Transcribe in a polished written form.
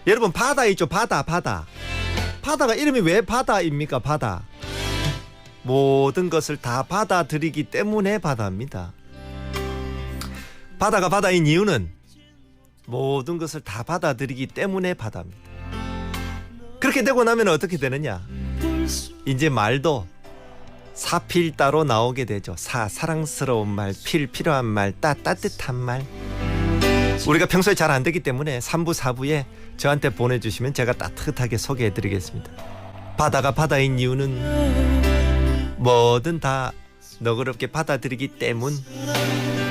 여러분 바다 있죠? 바다. 바다가 이름이 왜 바다입니까? 바다. 모든 것을 다 받아들이기 때문에 바다입니다. 바다가 바다인 이유는 모든 것을 다 받아들이기 때문에 바다입니다. 그렇게 되고 나면 어떻게 되느냐? 이제 말도 사필따로 나오게 되죠. 사랑스러운 말, 필요한 말, 따뜻한 말. 우리가 평소에 잘 안 되기 때문에 3부 4부에 저한테 보내주시면 제가 따뜻하게 소개해드리겠습니다. 바다가 바다인 이유는 뭐든 다 너그럽게 받아들이기 때문.